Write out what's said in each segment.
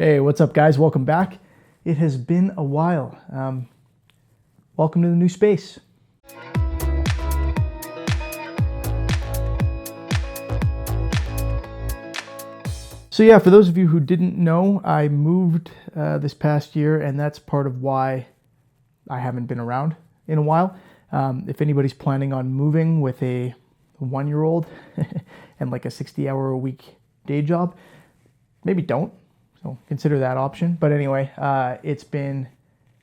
Hey, what's up guys? Welcome back. It has been a while. Welcome to the new space. So yeah, for those of you who didn't know, I moved this past year, and that's part of why I haven't been around in a while. If anybody's planning on moving with a 1-year-old and like a 60-hour-a-week day job, maybe don't. So consider that option. But anyway, it's been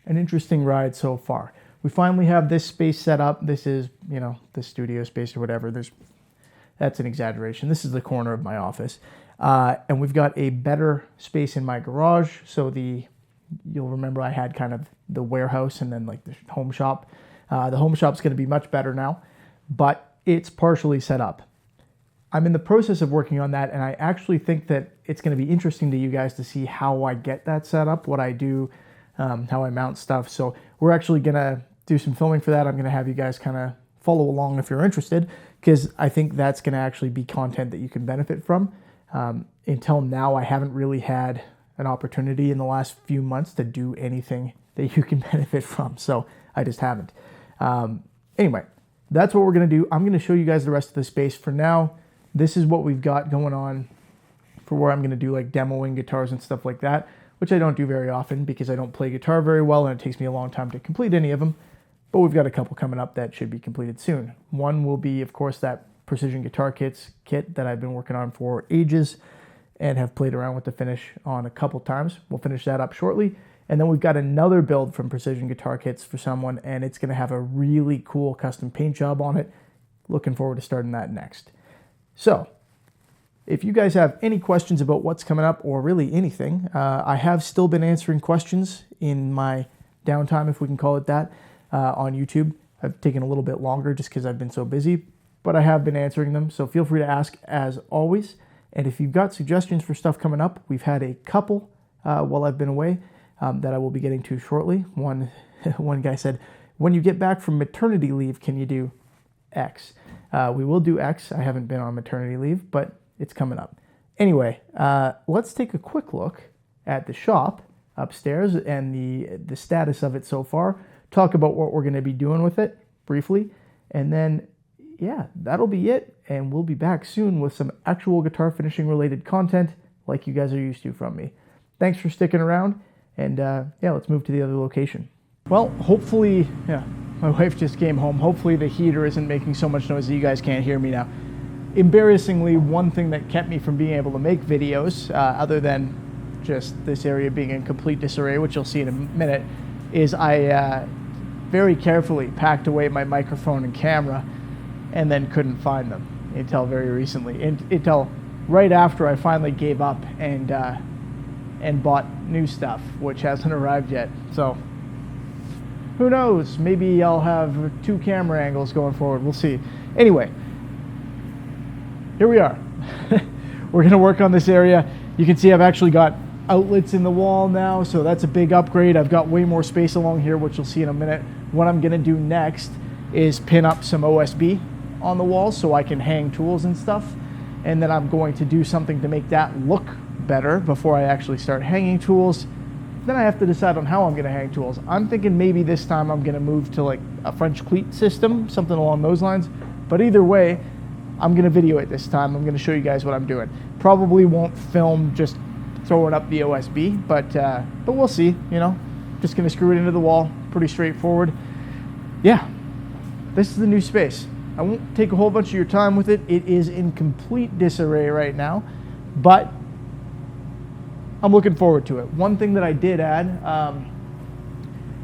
an interesting ride so far. We finally have this space set up. This is, the studio space or whatever. That's an exaggeration. This is the corner of my office. And we've got a better space in my garage. So you'll remember I had kind of the warehouse and then like the home shop. The home shop's going to be much better now, but it's partially set up. I'm in the process of working on that, and I actually think that it's going to be interesting to you guys to see how I get that set up, what I do, how I mount stuff. So we're actually going to do some filming for that. I'm going to have you guys kind of follow along if you're interested, because I think that's going to actually be content that you can benefit from. Until now, I haven't really had an opportunity in the last few months to do anything that you can benefit from, so I just haven't. Anyway, that's what we're going to do. I'm going to show you guys the rest of the space. For now, this is what we've got going on for where I'm going to do like demoing guitars and stuff like that, which I don't do very often because I don't play guitar very well and it takes me a long time to complete any of them. But we've got a couple coming up that should be completed soon. One will be, of course, that Precision Guitar kit that I've been working on for ages and have played around with the finish on a couple times. We'll finish that up shortly. And then we've got another build from Precision Guitar Kits for someone, and it's going to have a really cool custom paint job on it. Looking forward to starting that next. So, if you guys have any questions about what's coming up or really anything, I have still been answering questions in my downtime, if we can call it that, on YouTube. I've taken a little bit longer just because I've been so busy, but I have been answering them, so feel free to ask as always. And if you've got suggestions for stuff coming up, we've had a couple while I've been away that I will be getting to shortly. One guy said, when you get back from maternity leave, can you do X? We will do X. I haven't been on maternity leave, but it's coming up. Anyway, let's take a quick look at the shop upstairs and the status of it so far. Talk about what we're going to be doing with it briefly. And then, yeah, that'll be it. And we'll be back soon with some actual guitar finishing related content like you guys are used to from me. Thanks for sticking around. And yeah, let's move to the other location. Well, hopefully, yeah. My wife just came home. Hopefully the heater isn't making so much noise that you guys can't hear me now. Embarrassingly, one thing that kept me from being able to make videos, other than just this area being in complete disarray, which you'll see in a minute, is I very carefully packed away my microphone and camera and then couldn't find them until very recently. Until right after I finally gave up and bought new stuff, which hasn't arrived yet. So who knows? Maybe I'll have 2 camera angles going forward. We'll see. Anyway, here we are. We're going to work on this area. You can see I've actually got outlets in the wall now, so that's a big upgrade. I've got way more space along here, which you'll see in a minute. What I'm going to do next is pin up some OSB on the wall so I can hang tools and stuff. And then I'm going to do something to make that look better before I actually start hanging tools. Then I have to decide on how I'm going to hang tools. I'm thinking maybe this time I'm going to move to like a French cleat system, something along those lines. But either way, I'm going to video it this time. I'm going to show you guys what I'm doing. Probably won't film just throwing up the OSB, but we'll see. Just going to screw it into the wall. Pretty straightforward. Yeah, this is the new space. I won't take a whole bunch of your time with it. It is in complete disarray right now, but I'm looking forward to it. One thing that I did add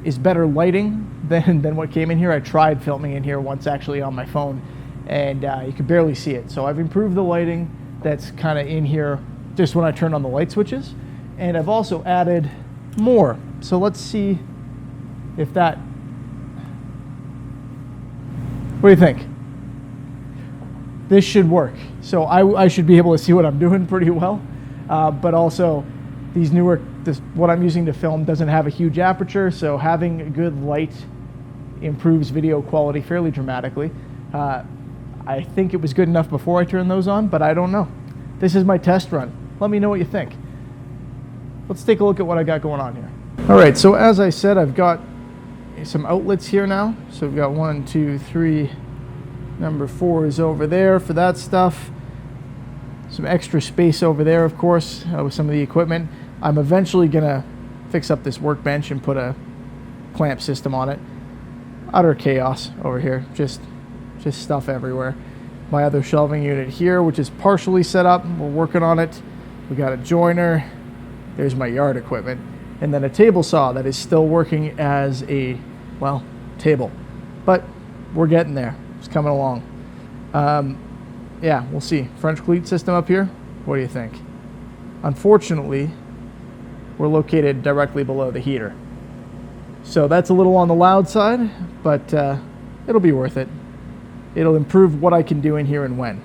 is better lighting than what came in here. I tried filming in here once actually on my phone, and you could barely see it. So I've improved the lighting that's kind of in here just when I turn on the light switches. And I've also added more. So let's see if that... What do you think? This should work. So I should be able to see what I'm doing pretty well, but also what I'm using to film doesn't have a huge aperture, so having a good light improves video quality fairly dramatically. I think it was good enough before I turned those on, but I don't know. This is my test run. Let me know what you think. let's take a look at what I got going on here. All right, so as I said, I've got some outlets here now. So we've got 1, 2, 3. Number 4 is over there for that stuff. Some extra space over there, of course, with some of the equipment. I'm eventually gonna fix up this workbench and put a clamp system on it. Utter chaos over here, just stuff everywhere. My other shelving unit here, which is partially set up, we're working on it. We got a joiner. There's my yard equipment. And then a table saw that is still working as a, well, table. But we're getting there. It's coming along. Yeah, we'll see. French cleat system up here. What do you think? Unfortunately, we're located directly below the heater. So that's a little on the loud side, but it'll be worth it. It'll improve what I can do in here and when.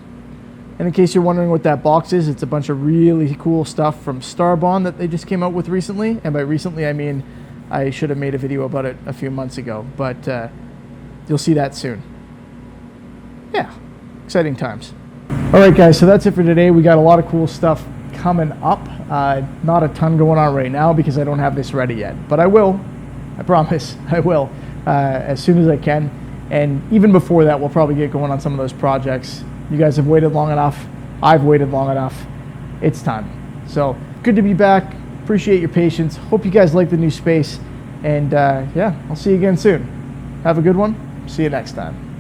And in case you're wondering what that box is, it's a bunch of really cool stuff from Starbond that they just came out with recently. And by recently, I mean I should have made a video about it a few months ago, but you'll see that soon. Yeah, exciting times. All right, guys, so that's it for today. We got a lot of cool stuff coming up. Not a ton going on right now because I don't have this ready yet, but I will. I promise I will as soon as I can. And even before that, we'll probably get going on some of those projects. You guys have waited long enough. I've waited long enough. It's time. So good to be back. Appreciate your patience. Hope you guys like the new space. And yeah, I'll see you again soon. Have a good one. See you next time.